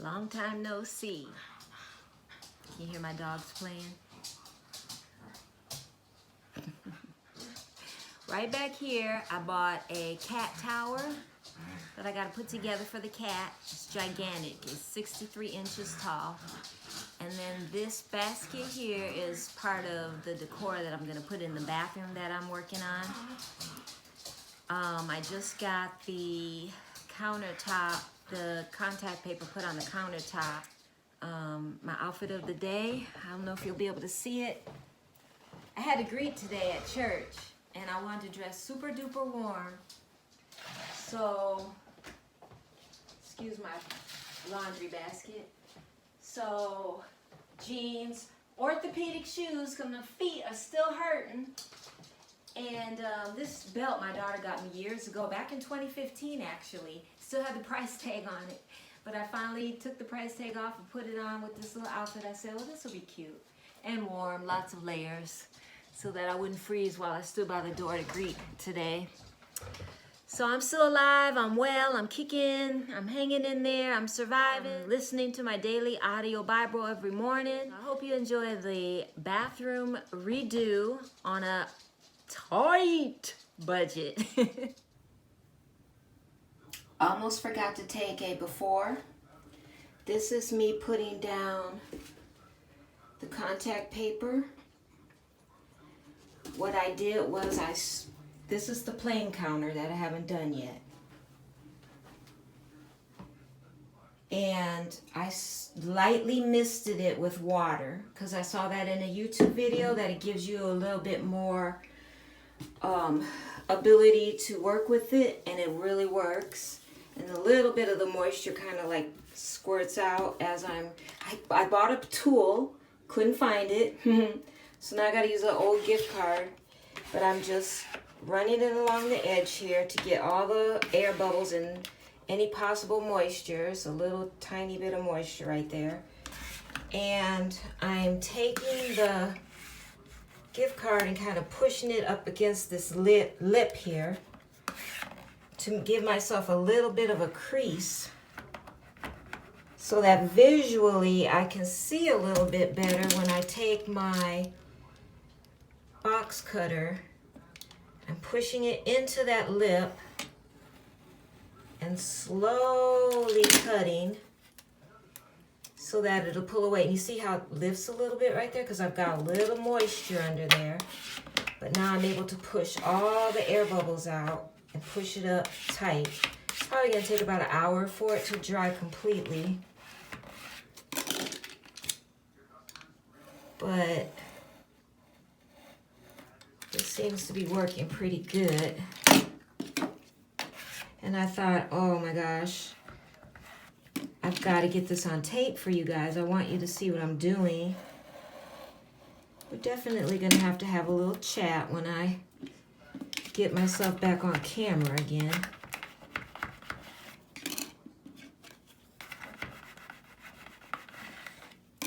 Long time no see. Can you hear my dogs playing? Right back here, I bought a cat tower that I gotta put together for the cat. It's gigantic, it's 63 inches tall. And then this basket here is part of the decor that I'm gonna put in the bathroom that I'm working on. I just got the countertop, the contact paper put on the countertop. My outfit of the day, I don't know if you'll be able to see it. I had to greet today at church and I wanted to dress super duper warm. So, excuse my laundry basket. So, jeans, orthopedic shoes, because my feet are still hurting. And this belt my daughter got me years ago, back in 2015 actually. Still had the price tag on it. But I finally took the price tag off and put it on with this little outfit. I said, well, this will be cute and warm, lots of layers, so that I wouldn't freeze while I stood by the door to greet today. So I'm still alive, I'm well, I'm kicking, I'm hanging in there, I'm surviving, listening to my daily audio Bible every morning. I hope you enjoy the bathroom redo on a tight budget. Almost forgot to take a before. This is me putting down the contact paper. What I did was this is the plain counter that I haven't done yet. And I lightly misted it with water because I saw that in a YouTube video that it gives you a little bit more ability to work with it, and it really works. And a little bit of the moisture kind of like squirts out as I bought a tool, couldn't find it. So now I gotta use an old gift card, but I'm just running it along the edge here to get all the air bubbles and any possible moisture. It's a little tiny bit of moisture right there. And I'm taking the gift card and kind of pushing it up against this lip here to give myself a little bit of a crease so that visually I can see a little bit better when I take my box cutter and pushing it into that lip and slowly cutting so that it'll pull away. And you see how it lifts a little bit right there because I've got a little moisture under there. But now I'm able to push all the air bubbles out and push it up tight. It's probably going to take about an hour for it to dry completely. But it seems to be working pretty good. And I thought, oh my gosh, I've got to get this on tape for you guys. I want you to see what I'm doing. We're definitely going to have a little chat when I get myself back on camera again.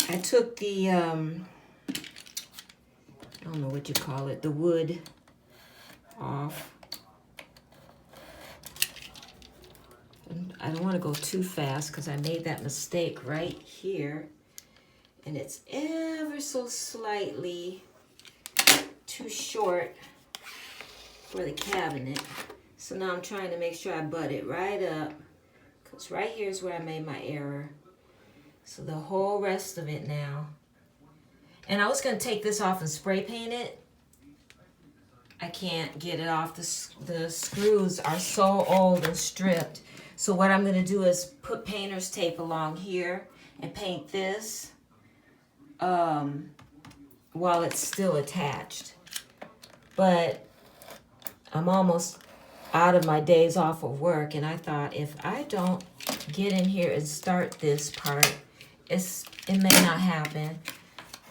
I took the, I don't know what you call it, the wood off. I don't want to go too fast because I made that mistake right here. And it's ever so slightly too short for the cabinet. So now I'm trying to make sure I butt it right up, because right here is where I made my error. So the whole rest of it now. And I was going to take this off and spray paint it. I can't get it off. The screws are so old and stripped. So what I'm going to do is put painter's tape along here and paint this while it's still attached. But I'm almost out of my days off of work, and I thought if I don't get in here and start this part, it may not happen.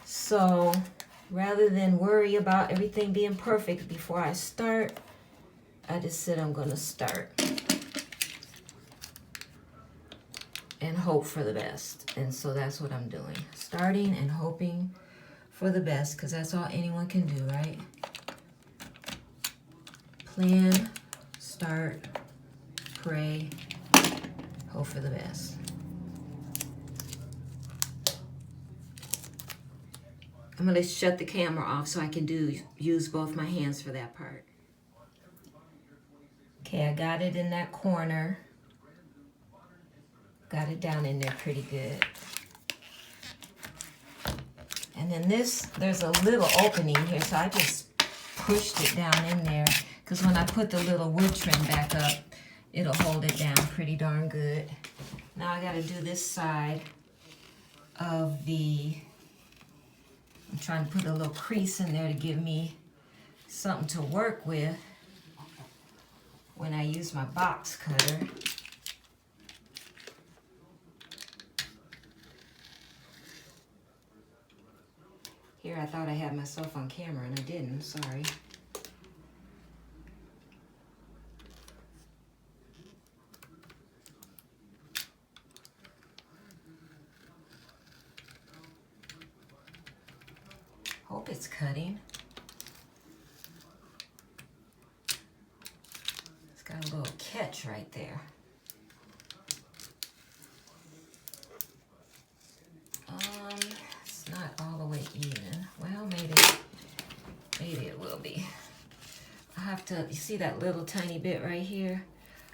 So rather than worry about everything being perfect before I start, I just said I'm gonna start and hope for the best. And so that's what I'm doing, starting and hoping for the best, because that's all anyone can do, right? Plan, start, pray, hope for the best. I'm gonna shut the camera off so I can use both my hands for that part. Okay, I got it in that corner. Got it down in there pretty good. And then there's a little opening here, so I just pushed it down in there, because when I put the little wood trim back up, it'll hold it down pretty darn good. Now I gotta do this side of I'm trying to put a little crease in there to give me something to work with when I use my box cutter. Here, I thought I had myself on camera and I didn't, sorry. Hope it's cutting. It's got a little catch right there. It's not all the way even. Well, maybe it will be. I have to, you see that little tiny bit right here?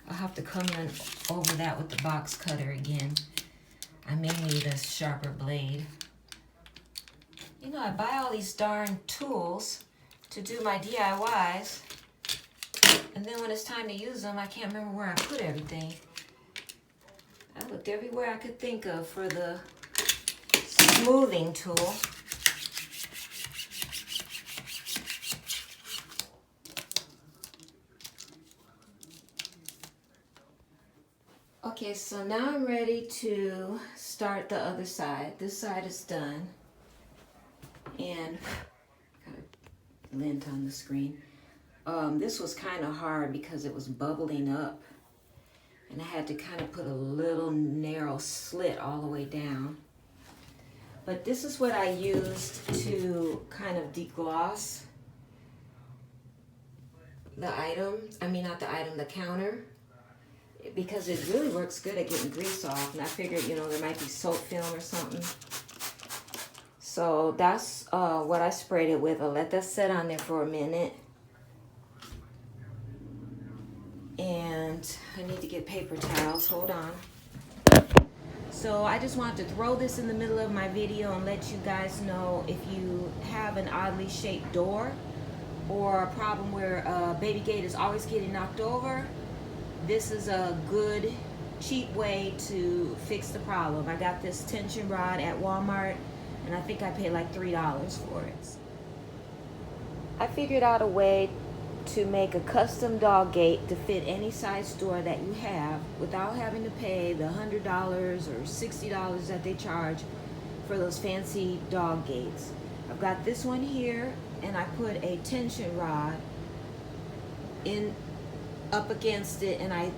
I'll have to come in over that with the box cutter again. I may need a sharper blade. You know, I buy all these darn tools to do my DIYs, and then when it's time to use them, I can't remember where I put everything. I looked everywhere I could think of for the smoothing tool. Okay, so now I'm ready to start the other side. This side is done. And got a lint on the screen. This was kind of hard because it was bubbling up, and I had to kind of put a little narrow slit all the way down. But this is what I used to kind of degloss the item. I mean, not the item, the counter, because it really works good at getting grease off. And I figured, you know, there might be soap film or something. So that's what I sprayed it with. I'll let that sit on there for a minute. And I need to get paper towels. Hold on. So I just wanted to throw this in the middle of my video and let you guys know, if you have an oddly shaped door or a problem where a baby gate is always getting knocked over, this is a good, cheap way to fix the problem. I got this tension rod at Walmart, and I think I paid like $3 for it. I figured out a way to make a custom dog gate to fit any size door that you have without having to pay the $100 or $60 that they charge for those fancy dog gates. I've got this one here, and I put a tension rod up against it, and I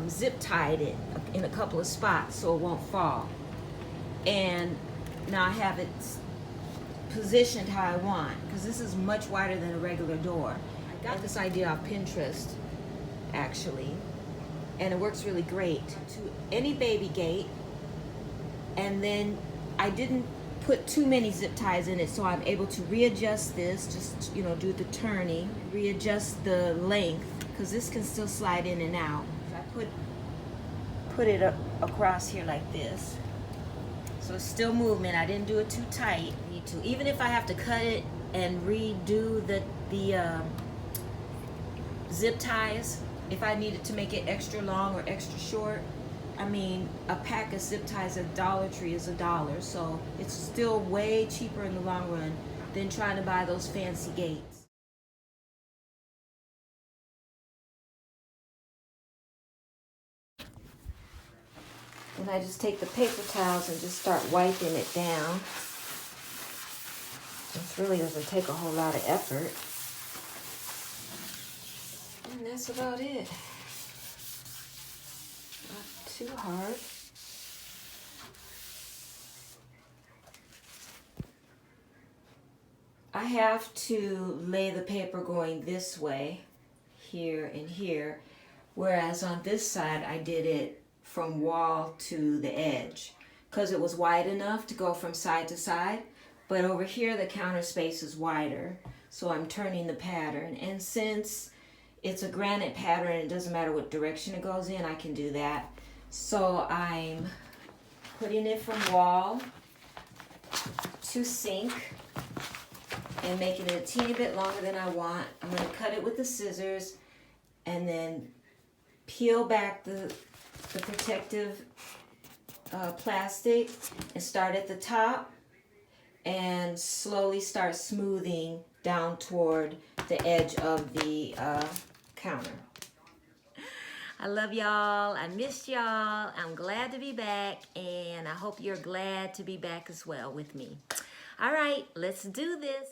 zip tied it in a couple of spots so it won't fall. And now I have it positioned how I want, because this is much wider than a regular door. I got this idea off Pinterest, actually, and it works really great to any baby gate. And then I didn't put too many zip ties in it, so I'm able to readjust this, just, you know, do the turning, readjust the length, because this can still slide in and out. I put it up across here like this, so it's still movement. I didn't do it too tight. Need to, even if I have to cut it and redo the zip ties, if I needed to make it extra long or extra short. I mean, a pack of zip ties at Dollar Tree is $1, so it's still way cheaper in the long run than trying to buy those fancy gates. And I just take the paper towels and just start wiping it down. This really doesn't take a whole lot of effort. And that's about it. Not too hard. I have to lay the paper going this way, here and here, whereas on this side I did it from wall to the edge, because it was wide enough to go from side to side, but over here the counter space is wider, so I'm turning the pattern. And since it's a granite pattern, it doesn't matter what direction it goes in, I can do that. So I'm putting it from wall to sink and making it a teeny bit longer than I want. I'm going to cut it with the scissors and then peel back the protective plastic and start at the top and slowly start smoothing down toward the edge of the counter. I love y'all. I missed y'all. I'm glad to be back, and I hope you're glad to be back as well with me. All right, let's do this.